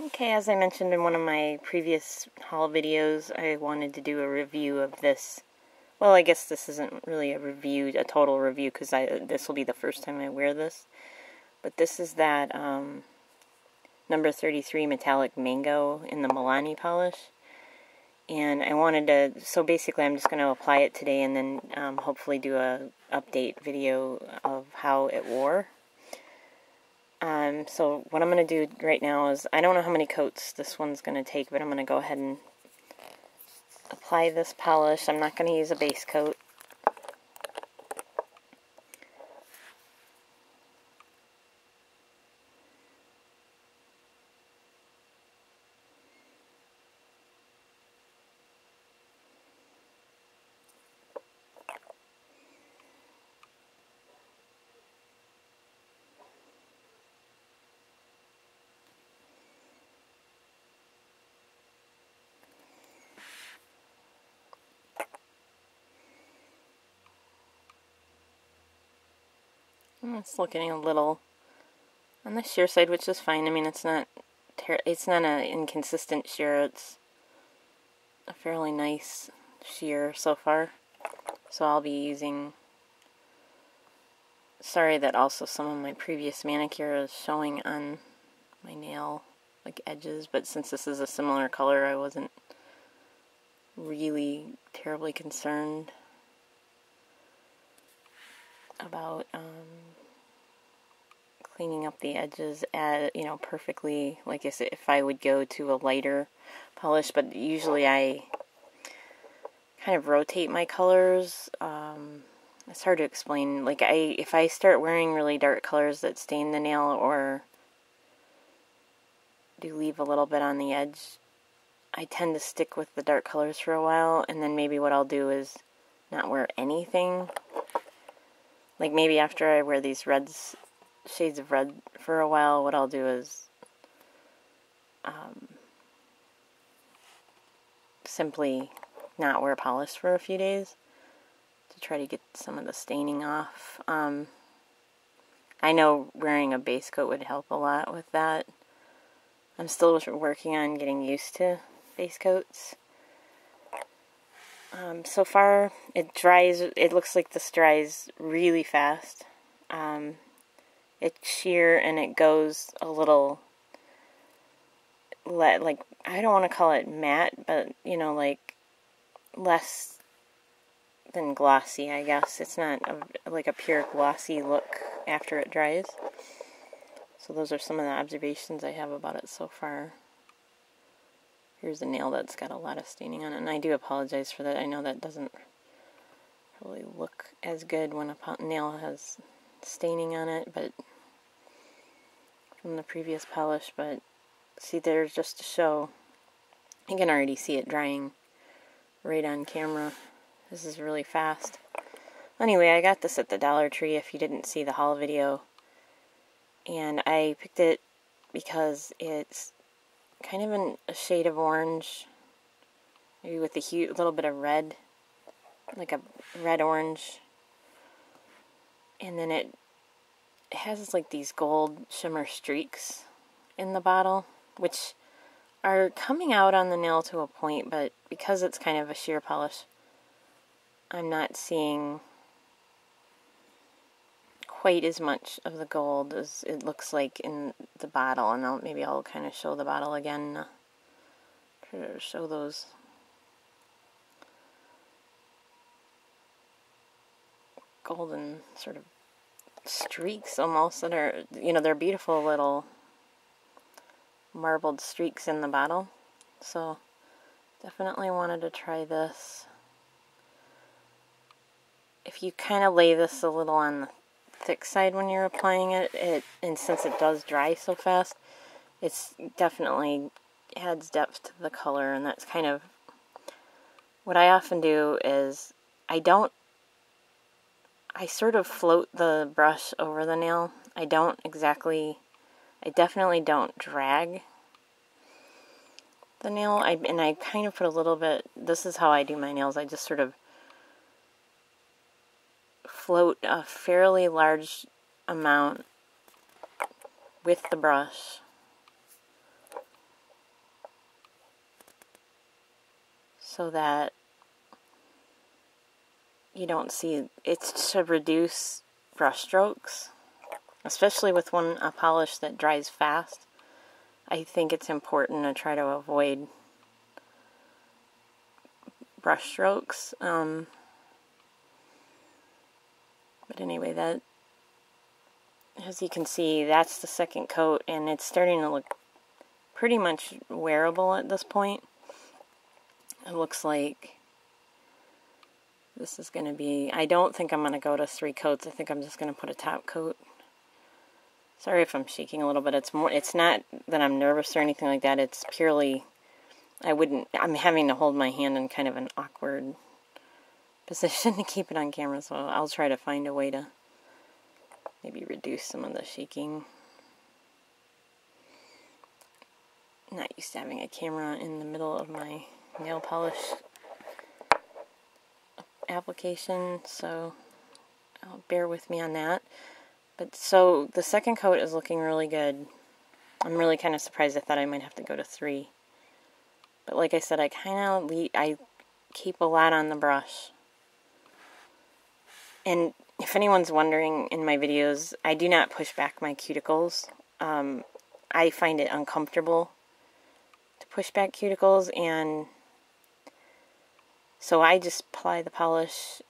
Okay, as I mentioned in one of my previous haul videos, I wanted to do a review of this. Well, I guess this isn't really a total review, because this will be the first time I wear this. But this is that number 33 Metallic Mango in the Milani polish. And I wanted to, so basically I'm just going to apply it today and then hopefully do a update video of how it wore. So what I'm going to do right now is, I don't know how many coats this one's going to take, but I'm going to go ahead and apply this polish. I'm not going to use a base coat. It's looking a little on the shear side, which is fine. I mean, it's not an inconsistent shear. It's a fairly nice shear so far. So I'll be using. Sorry that also some of my previous manicure is showing on my nail, like edges, but since this is a similar color, I wasn't really terribly concerned about cleaning up the edges perfectly, like I said, if I would go to a lighter polish, but usually I kind of rotate my colors. It's hard to explain. Like, if I start wearing really dark colors that stain the nail or do leave a little bit on the edge, I tend to stick with the dark colors for a while, and then maybe what I'll do is not wear anything. Like, maybe after I wear these shades of red for a while, what I'll do is simply not wear polish for a few days to try to get some of the staining off. I know wearing a base coat would help a lot with that. I'm still working on getting used to base coats. So far, it looks like this dries really fast. It's sheer and it goes a little, like, I don't want to call it matte, but, like, less than glossy, I guess. It's not like a pure glossy look after it dries. So those are some of the observations I have about it so far. Here's a nail that's got a lot of staining on it, and I do apologize for that. I know that doesn't probably look as good when a nail has staining on it, but from the previous polish, but see, there's just to show, you can already see it drying right on camera. This is really fast. Anyway, I got this at the Dollar Tree if you didn't see the haul video, and I picked it because it's kind of a shade of orange, maybe with a little bit of red, like a red-orange, and then it has like these gold shimmer streaks in the bottle, which are coming out on the nail to a point, but because it's kind of a sheer polish, I'm not seeing quite as much of the gold as it looks like in the bottle, and maybe I'll kind of show the bottle again, try to show those golden sort of streaks almost that are, they're beautiful little marbled streaks in the bottle. So definitely wanted to try this. If you kind of lay this a little on the thick side when you're applying it, and since it does dry so fast, it's definitely adds depth to the color, and that's kind of what I often do. Is I sort of float the brush over the nail. I definitely don't drag the nail. And I kind of put a little bit, this is how I do my nails, I just sort of float a fairly large amount with the brush so that you don't see, it's to reduce brush strokes, especially with a polish that dries fast. I think it's important to try to avoid brush strokes. But anyway, that, as you can see, that's the second coat, and it's starting to look pretty much wearable at this point. It looks like this is going to be, I don't think I'm going to go to 3 coats. I think I'm just going to put a top coat. Sorry if I'm shaking a little bit. It's not that I'm nervous or anything like that. It's purely, I'm having to hold my hand in kind of an awkward position to keep it on camera, so I'll try to find a way to maybe reduce some of the shaking. I'm not used to having a camera in the middle of my nail polish application, so bear with me on that. But so the second coat is looking really good. I'm really kind of surprised. I thought I might have to go to 3. But like I said, I keep a lot on the brush. And if anyone's wondering, in my videos, I do not push back my cuticles. I find it uncomfortable to push back cuticles, and so I just apply the polish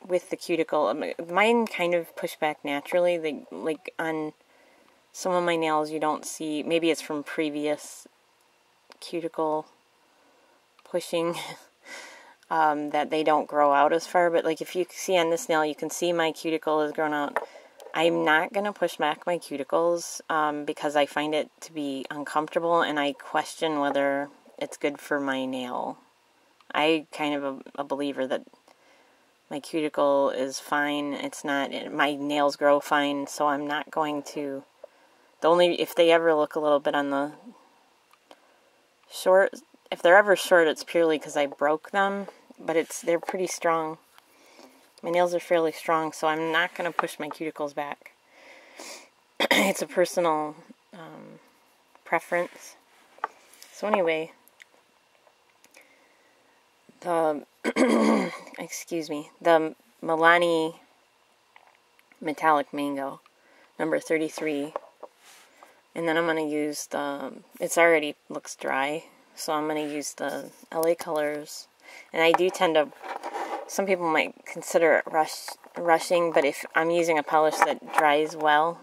with the cuticle. Mine kind of push back naturally. Like on some of my nails, you don't see, maybe it's from previous cuticle pushing, that they don't grow out as far. But like if you see on this nail, you can see my cuticle has grown out. I'm not going to push back my cuticles because I find it to be uncomfortable, and I question whether it's good for my nail. I kind of a believer that my cuticle is fine. It's not, my nails grow fine, so I'm not going to, if they ever look a little bit on the short, if they're ever short, it's purely because I broke them, but they're pretty strong. My nails are fairly strong, so I'm not going to push my cuticles back. It's a personal preference. So anyway, excuse me, the Milani Metallic Mango, number 33. And then I'm going to use it already looks dry, so I'm going to use the LA Colors. And I do tend to, some people might consider it rushing, but if I'm using a polish that dries well,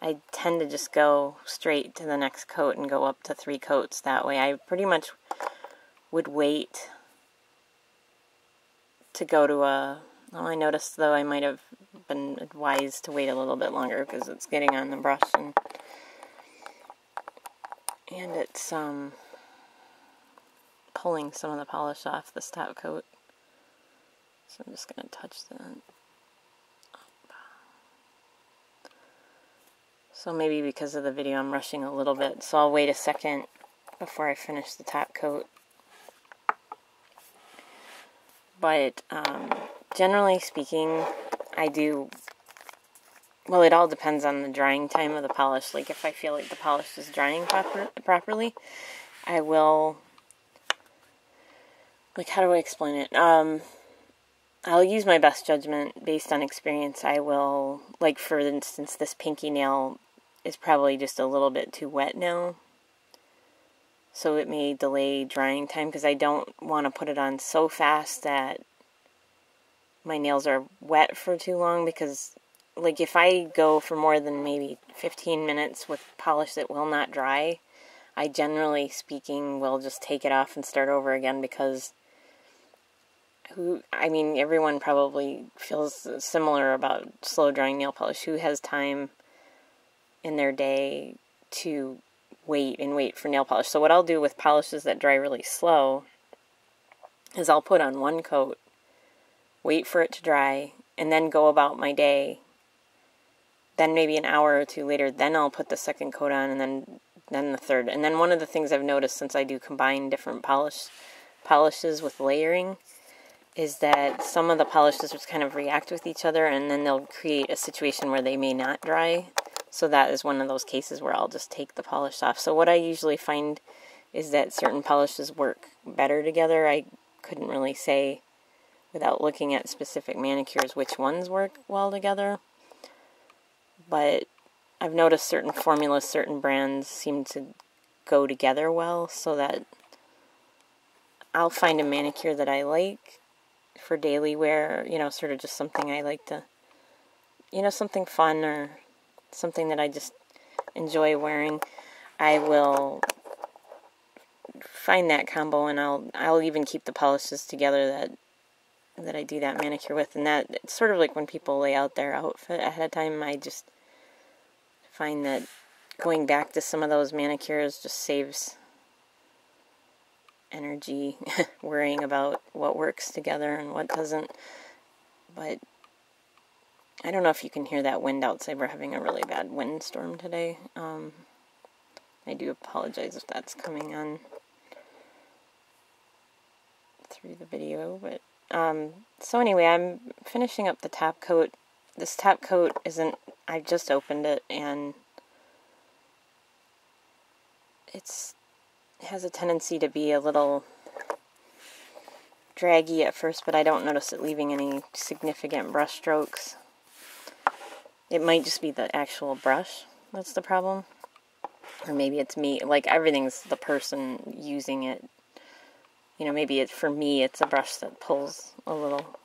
I tend to just go straight to the next coat and go up to 3 coats that way. I pretty much would wait to go to I noticed though I might have been advised to wait a little bit longer because it's getting on the brush and it's pulling some of the polish off this top coat. So I'm just going to touch that up. So maybe because of the video I'm rushing a little bit, so I'll wait a second before I finish the top coat. But generally speaking, well, it all depends on the drying time of the polish. Like if I feel like the polish is drying properly, I will, like, how do I explain it? I'll use my best judgment based on experience. I will, like for instance, this pinky nail is probably just a little bit too wet now, so it may delay drying time because I don't want to put it on so fast that my nails are wet for too long, because like if I go for more than maybe 15 minutes with polish that will not dry, I generally speaking will just take it off and start over again, because everyone probably feels similar about slow drying nail polish. Who has time in their day to wait for nail polish? So what I'll do with polishes that dry really slow is I'll put on 1 coat, wait for it to dry, and then go about my day. Then maybe an hour or 2 later, then I'll put the second coat on, and then the third. And then one of the things I've noticed since I do combine different polishes with layering is that some of the polishes just kind of react with each other, and then they'll create a situation where they may not dry. So that is one of those cases where I'll just take the polish off. So what I usually find is that certain polishes work better together. I couldn't really say without looking at specific manicures which ones work well together. But I've noticed certain formulas, certain brands seem to go together well, so that I'll find a manicure that I like for daily wear, you know, sort of just something I like to, you know, something fun or something that I just enjoy wearing. I will find that combo, and I'll even keep the polishes together that I do that manicure with. And that, it's sort of like when people lay out their outfit ahead of time, I just find that going back to some of those manicures just saves energy worrying about what works together and what doesn't. But I don't know if you can hear that wind outside. We're having a really bad windstorm today. I do apologize if that's coming on through the video, but so anyway, I'm finishing up the top coat. This top coat isn't, I just opened it, and it has a tendency to be a little draggy at first, but I don't notice it leaving any significant brush strokes. It might just be the actual brush that's the problem. Or maybe it's me. Like, everything's the person using it. You know, maybe for me, it's a brush that pulls a little.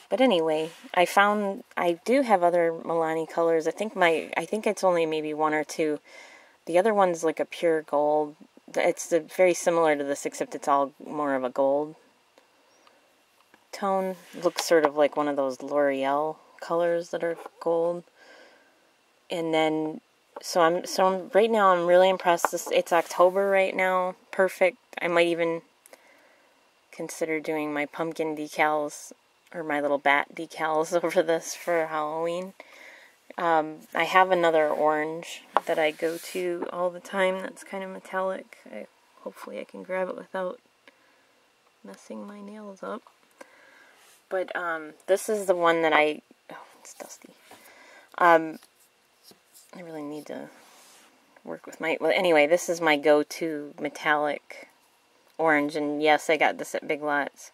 But anyway, I found I do have other Milani colors. I think it's only maybe one or two. The other one's like a pure gold. It's very similar to this, except it's all more of a gold tone. Looks sort of like one of those L'Oreal colors that are gold. And then, so right now I'm really impressed. It's October right now. Perfect. I might even consider doing my pumpkin decals or my little bat decals over this for Halloween. I have another orange that I go to all the time that's kind of metallic. Hopefully I can grab it without messing my nails up. But this is the one that oh, it's dusty. I really need to work with well, anyway, this is my go-to metallic orange, and yes, I got this at Big Lots.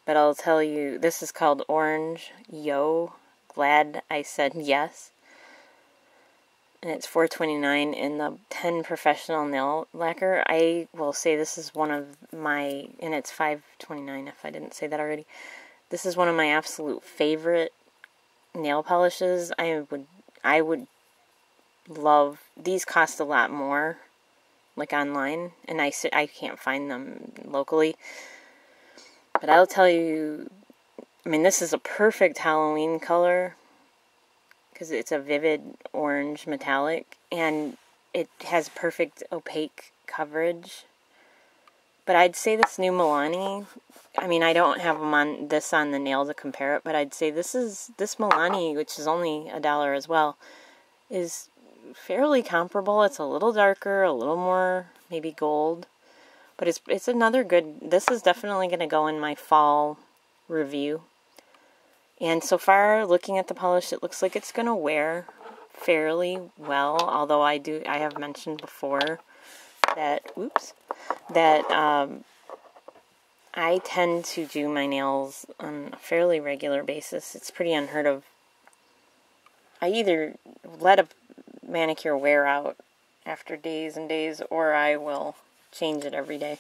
But I'll tell you, this is called Orange Yo. Glad I said yes. And it's $4.29 in the 10 Professional Nail Lacquer. I will say this is one of my, and it's $5.29 if I didn't say that already. This is one of my absolute favorite nail polishes. I would love, these cost a lot more, like online, and I can't find them locally. But I'll tell you, I mean, this is a perfect Halloween color because it's a vivid orange metallic, and it has perfect opaque coverage. But I'd say this new Milani, I mean, I don't have them on the nail to compare it, but I'd say this Milani, which is only $1 as well, is fairly comparable. It's a little darker, a little more maybe gold. But it's another good, this is definitely going to go in my fall review. And so far, looking at the polish, it looks like it's going to wear fairly well. Although I have mentioned before that, I tend to do my nails on a fairly regular basis. It's pretty unheard of. I either let a manicure wear out after days and days, or I will change it every day.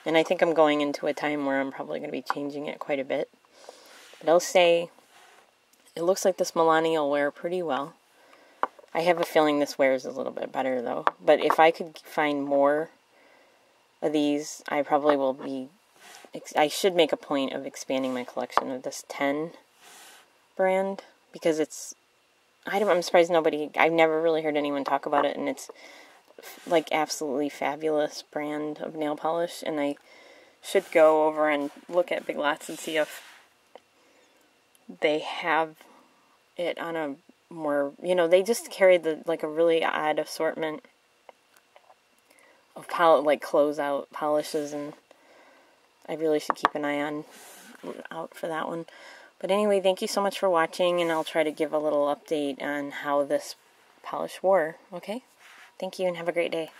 And I think I'm going into a time where I'm probably going to be changing it quite a bit. But I'll say, it looks like this Milani will wear pretty well. I have a feeling this wears a little bit better, though. But if I could find more of these, I probably will be, I should make a point of expanding my collection of this 10 brand, because I'm surprised I've never really heard anyone talk about it, and it's like absolutely fabulous brand of nail polish, and I should go over and look at Big Lots and see if they have it on a more, they just carry a really odd assortment of closeout polishes, and I really should keep an eye out for that one. But anyway, thank you so much for watching, and I'll try to give a little update on how this polish wore, okay? Thank you, and have a great day.